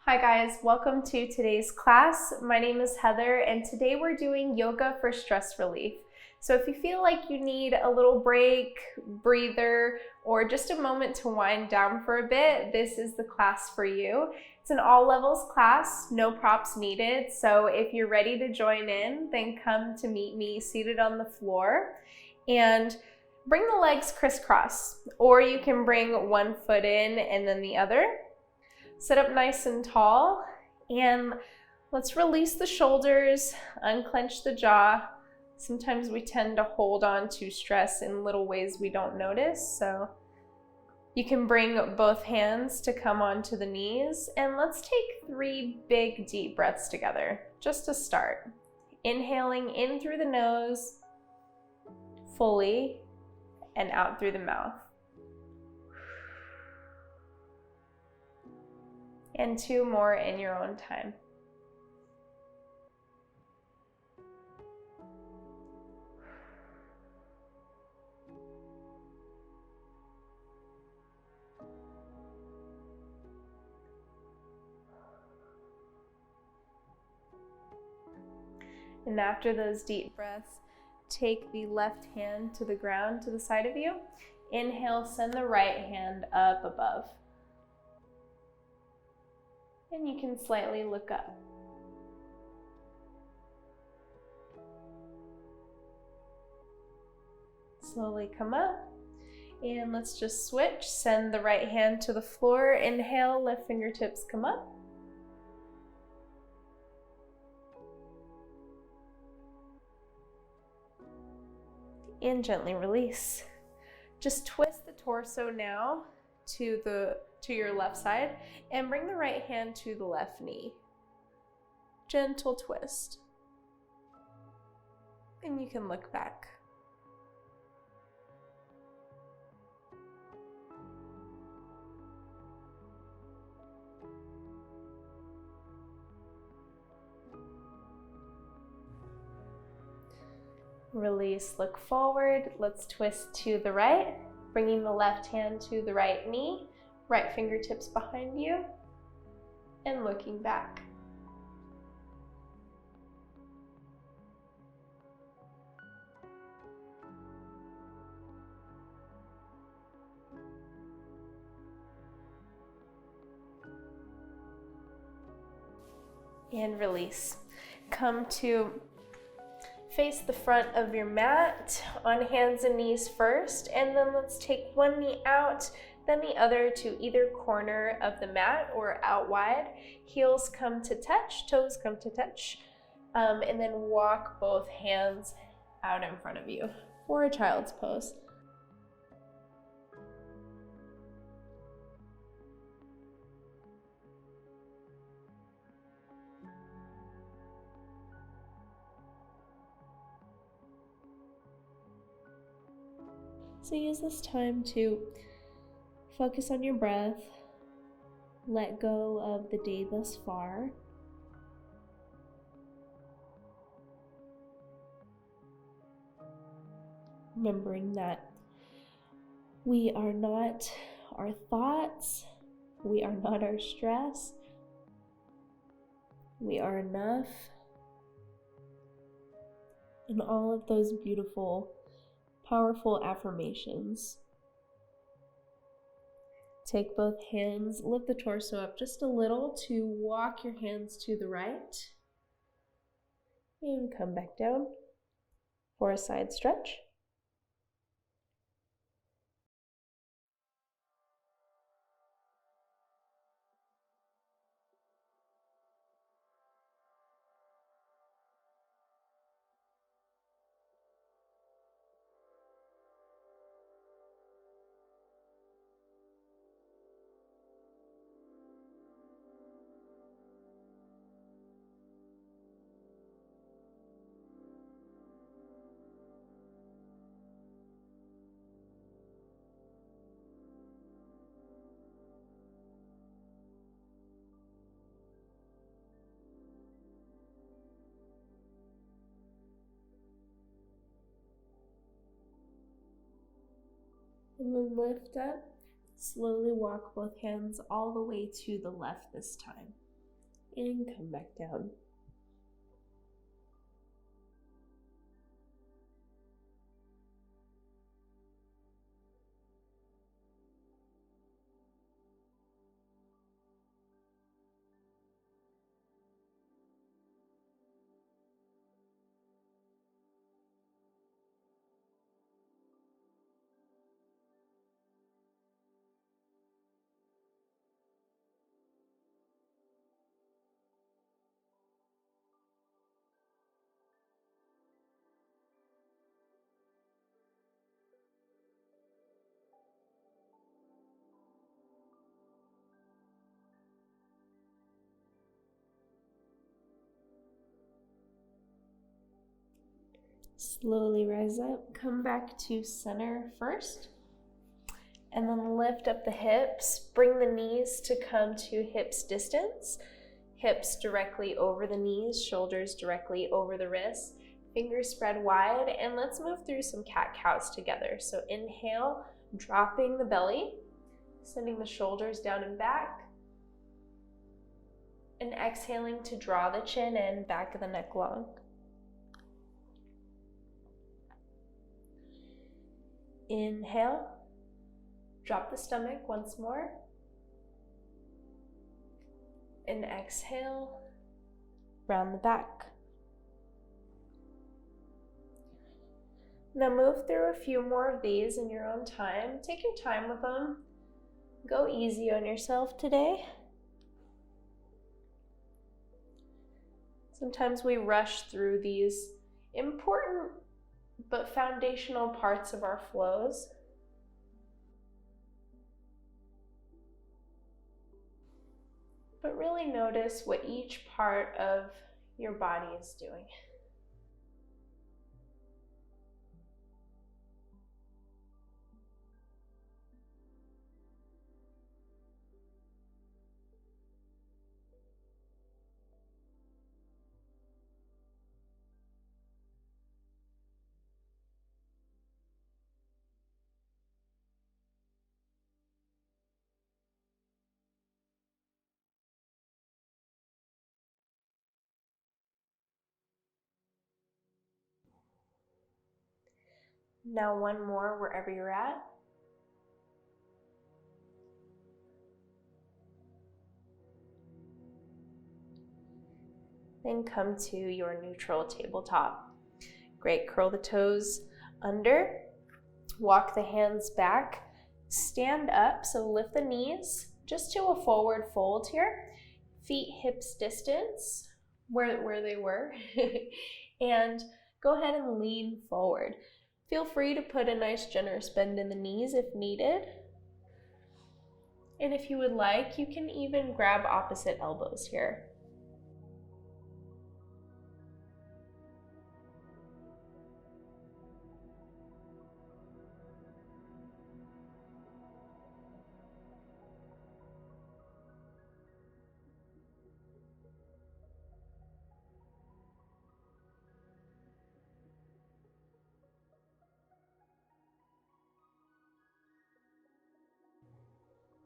Hi guys, welcome to today's class. My name is Heather and today we're doing yoga for stress relief. So if you feel like you need a little break, breather, or just a moment to wind down for a bit, this is the class for you. It's an all levels class, no props needed. So if you're ready to join in, then come to meet me seated on the floor and bring the legs crisscross, or you can bring one foot in and then the other. Sit up nice and tall, and let's release the shoulders, unclench the jaw. Sometimes we tend to hold on to stress in little ways we don't notice, so you can bring both hands to come onto the knees, and let's take 3 big deep breaths together, just to start. Inhaling in through the nose, fully, and out through the mouth. And 2 more in your own time. And after those deep breaths, take the left hand to the ground to the side of you. Inhale, send the right hand up above. And you can slightly look up. Slowly come up, and let's just switch. Send the right hand to the floor. Inhale, lift fingertips, come up. And gently release. Just twist the torso now to your left side and bring the right hand to the left knee. Gentle twist. And you can look back. Release, look forward. Let's twist to the right, bringing the left hand to the right knee, right fingertips behind you, and looking back. And release. Come to face the front of your mat on hands and knees first, and then let's take one knee out, then the other to either corner of the mat or out wide. Heels come to touch, toes come to touch, and then walk both hands out in front of you for a child's pose. So use this time to focus on your breath, let go of the day thus far. Remembering that we are not our thoughts, we are not our stress, we are enough, and all of those beautiful, powerful affirmations. Take both hands, lift the torso up just a little to walk your hands to the right, and come back down for a side stretch. And then lift up. Slowly walk both hands all the way to the left this time. and come back down. Slowly rise up, come back to center first, and then lift up the hips. Bring the knees to come to hips distance, hips directly over the knees, shoulders directly over the wrists, fingers spread wide, and let's move through some cat-cows together. So inhale, dropping the belly, sending the shoulders down and back, and exhaling to draw the chin in, back of the neck long. Inhale, drop the stomach once more, and exhale, round the back. Now move through a few more of these in your own time. Take your time with them. Go easy on yourself today. Sometimes we rush through these important but foundational parts of our flows. But really notice what each part of your body is doing. Now one more wherever you're at. Then come to your neutral tabletop. Great, curl the toes under, walk the hands back, stand up, so lift the knees just to a forward fold here. Feet hips distance, where they were, and go ahead and lean forward. Feel free to put a nice generous bend in the knees if needed. And if you would like, you can even grab opposite elbows here.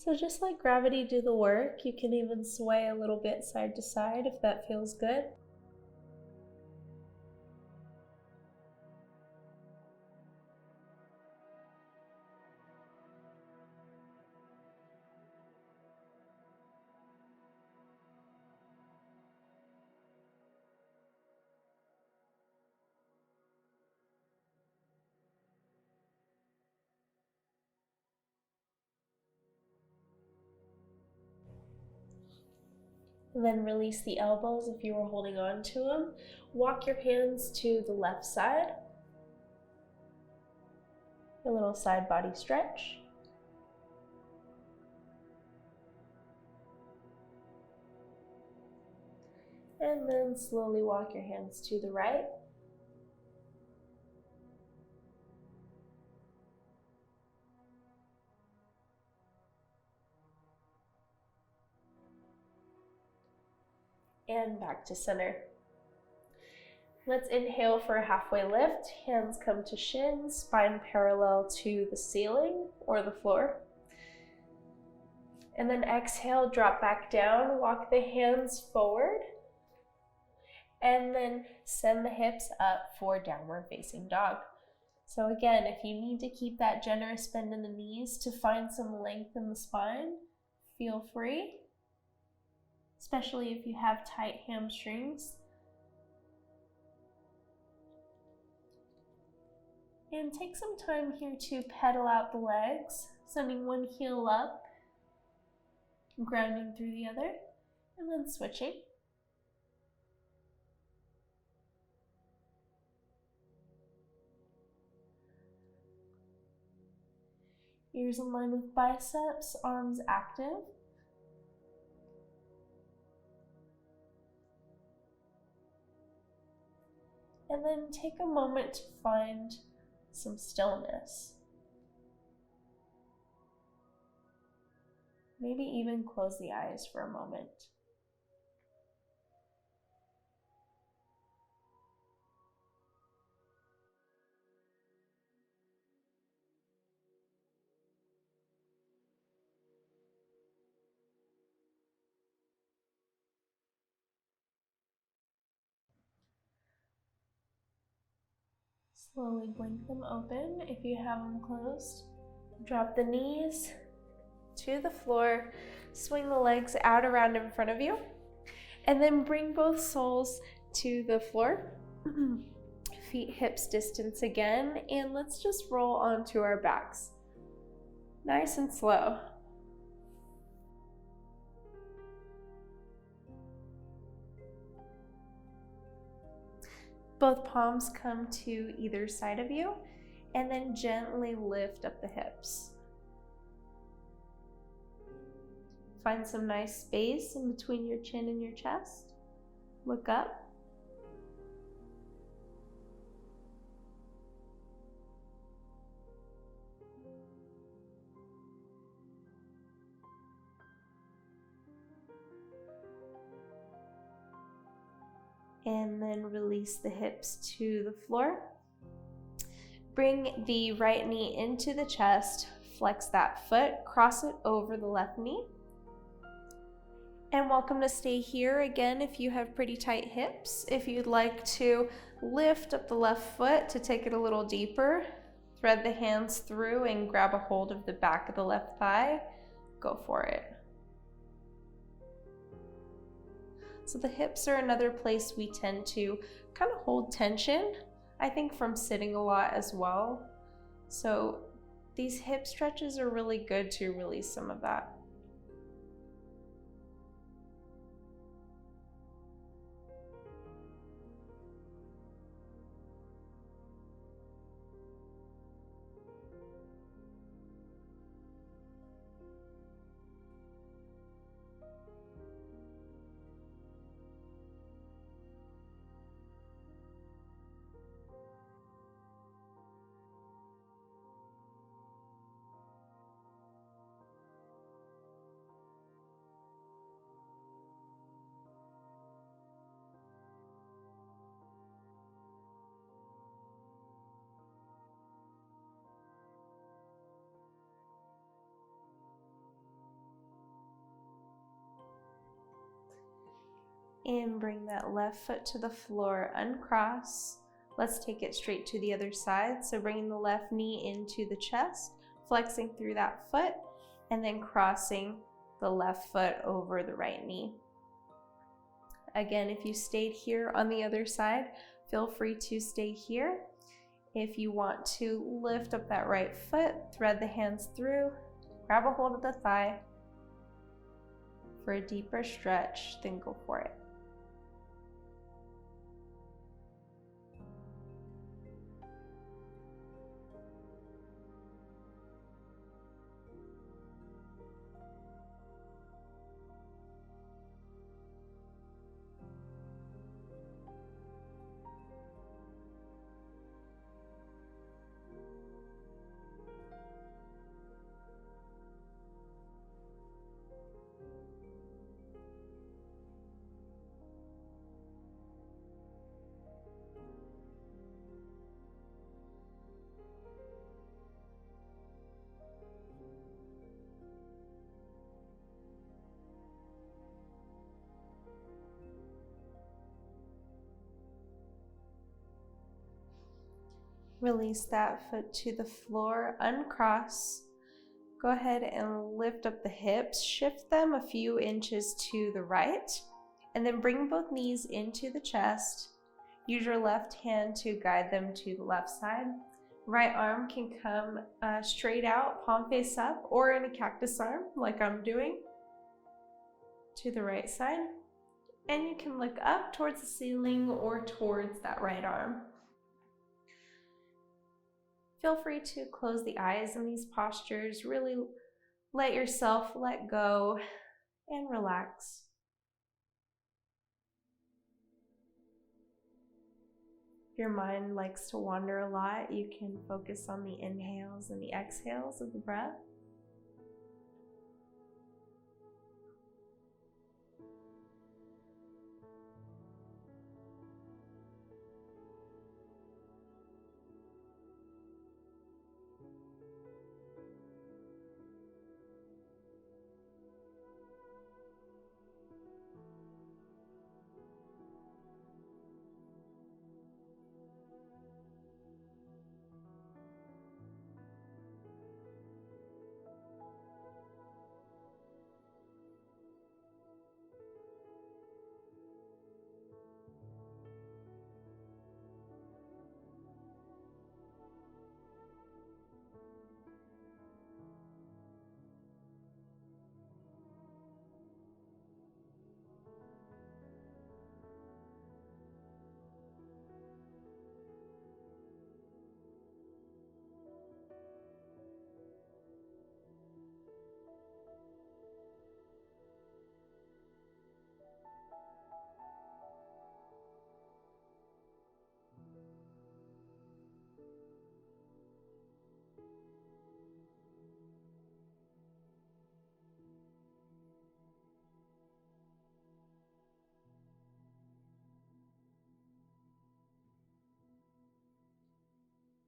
So just let gravity do the work. You can even sway a little bit side to side if that feels good. And then release the elbows if you were holding on to them. Walk your hands to the left side. A little side body stretch. And then slowly walk your hands to the right. And back to center. Let's inhale for a halfway lift. Hands come to shins, spine parallel to the ceiling or the floor. And then exhale, drop back down, walk the hands forward. And then send the hips up for downward facing dog. So again, if you need to keep that generous bend in the knees to find some length in the spine, feel free, especially if you have tight hamstrings. And take some time here to pedal out the legs, sending one heel up, grounding through the other, and then switching. Ears in line with biceps, arms active. And then take a moment to find some stillness. Maybe even close the eyes for a moment. Slowly blink them open if you have them closed. Drop the knees to the floor, swing the legs out around in front of you, and then bring both soles to the floor. Feet hips distance again, and let's just roll onto our backs. Nice and slow. Both palms come to either side of you, and then gently lift up the hips. Find some nice space in between your chin and your chest. Look up. And then release the hips to the floor. Bring the right knee into the chest, flex that foot, cross it over the left knee. And welcome to stay here again if you have pretty tight hips. If you'd like to lift up the left foot to take it a little deeper, thread the hands through and grab a hold of the back of the left thigh, go for it. So the hips are another place we tend to kind of hold tension, I think from sitting a lot as well. So these hip stretches are really good to release some of that. And bring that left foot to the floor, uncross. Let's take it straight to the other side. So bringing the left knee into the chest, flexing through that foot, and then crossing the left foot over the right knee. Again, if you stayed here on the other side, feel free to stay here. If you want to lift up that right foot, thread the hands through, grab a hold of the thigh. For a deeper stretch, then go for it. Release that foot to the floor, uncross. Go ahead and lift up the hips, shift them a few inches to the right, and then bring both knees into the chest. Use your left hand to guide them to the left side. Right arm can come straight out, palm face up, or in a cactus arm like I'm doing, to the right side. And you can look up towards the ceiling or towards that right arm. Feel free to close the eyes in these postures. Really let yourself let go and relax. If your mind likes to wander a lot, you can focus on the inhales and the exhales of the breath.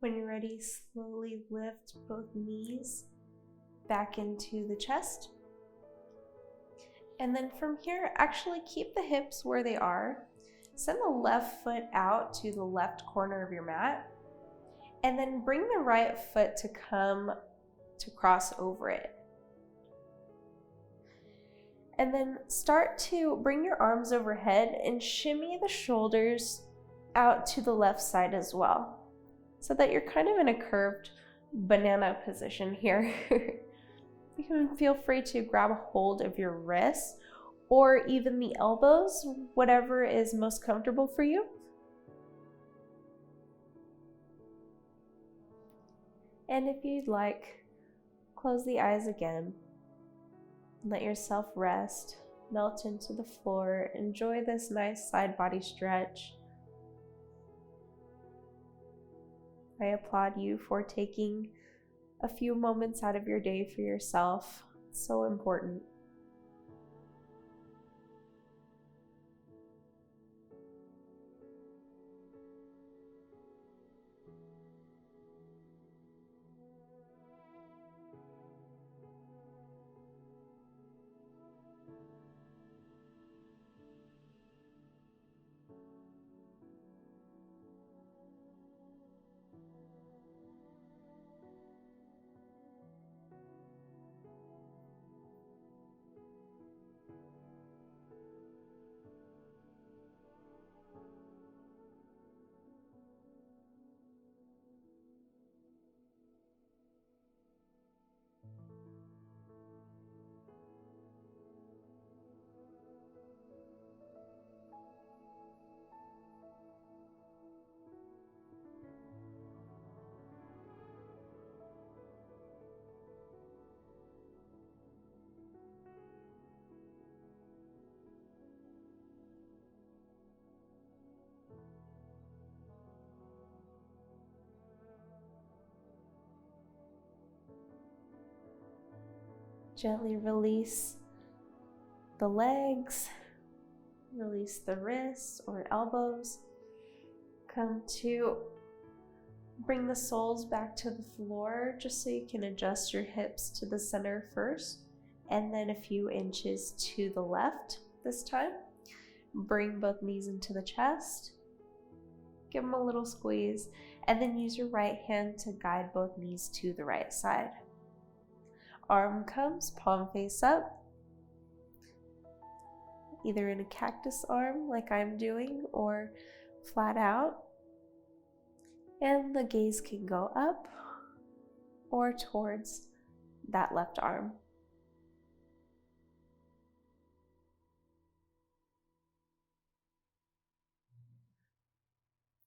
When you're ready, slowly lift both knees back into the chest. And then from here, actually keep the hips where they are. Send the left foot out to the left corner of your mat. And then bring the right foot to come to cross over it. And then start to bring your arms overhead and shimmy the shoulders out to the left side as well, so that you're kind of in a curved banana position here. You can feel free to grab a hold of your wrists or even the elbows, whatever is most comfortable for you. And if you'd like, close the eyes again. Let yourself rest, melt into the floor, enjoy this nice side body stretch. I applaud you for taking a few moments out of your day for yourself. It's so important. Gently release the legs, release the wrists or elbows. Come to bring the soles back to the floor just so you can adjust your hips to the center first, and then a few inches to the left this time. Bring both knees into the chest. Give them a little squeeze, And then use your right hand to guide both knees to the right side. Arm comes, palm face up, either in a cactus arm like I'm doing or flat out. And the gaze can go up or towards that left arm.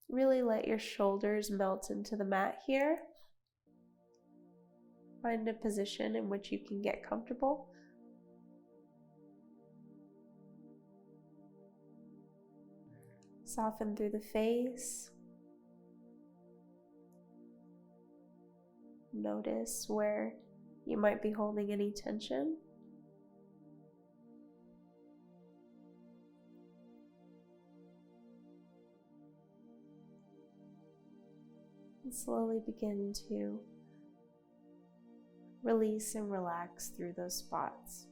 Really let your shoulders melt into the mat here. Find a position in which you can get comfortable. Soften through the face. Notice where you might be holding any tension. And slowly begin to release and relax through those spots.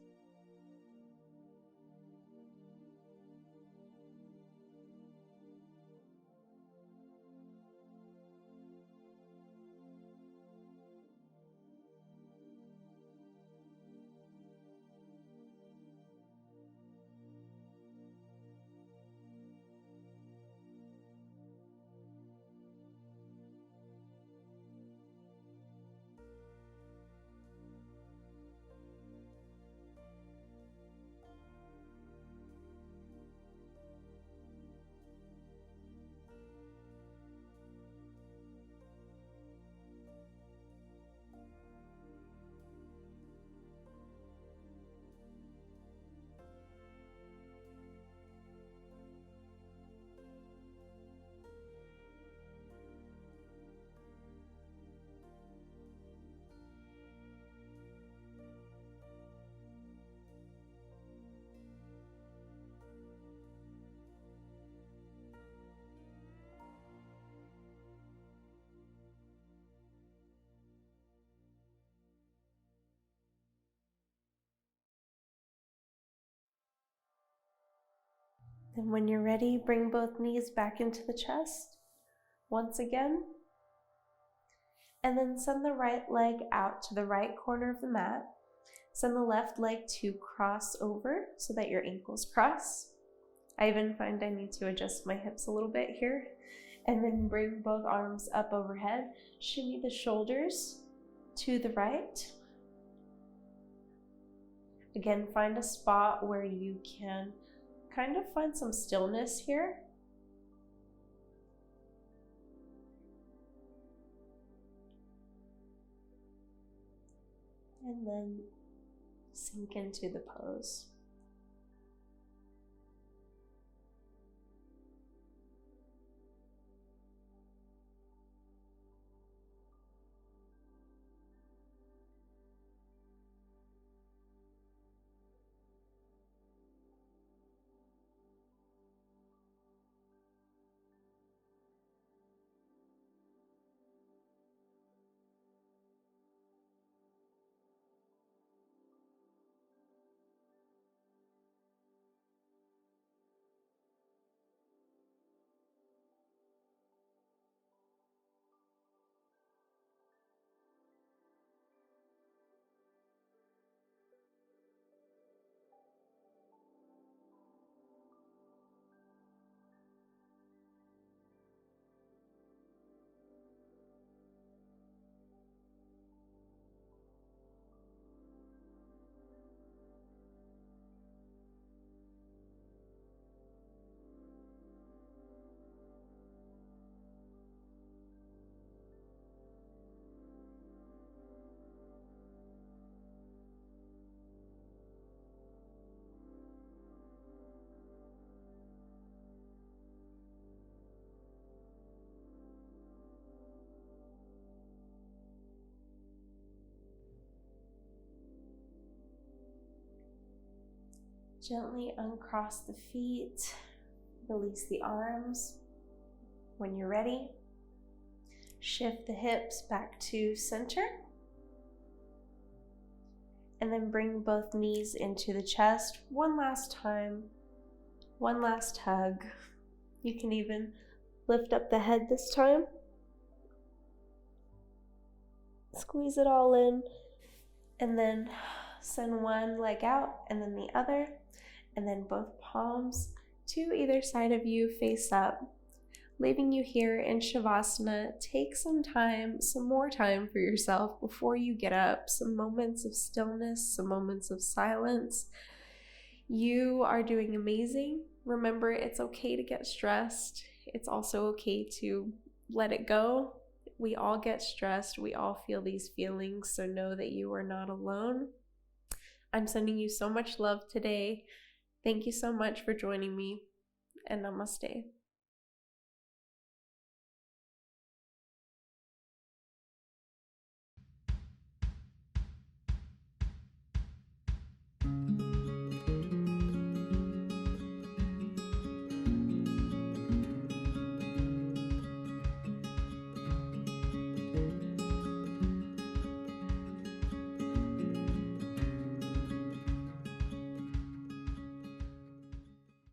Then when you're ready, bring both knees back into the chest once again. And then send the right leg out to the right corner of the mat. Send the left leg to cross over so that your ankles cross. I even find I need to adjust my hips a little bit here. And then bring both arms up overhead. Shimmy the shoulders to the right. Again, find a spot where you can kind of find some stillness here. And then sink into the pose. Gently uncross the feet, release the arms. When you're ready, shift the hips back to center. And then bring both knees into the chest one last time. One last hug. You can even lift up the head this time. Squeeze it all in, and then send one leg out and then the other, and then both palms to either side of you face up, leaving you here in Shavasana. Take some more time for yourself before you get up, some moments of stillness, some moments of silence. You are doing amazing. Remember, it's okay to get stressed. It's also okay to let it go. We all get stressed. We all feel these feelings, so know that you are not alone. I'm sending you so much love today. Thank you so much for joining me, and namaste.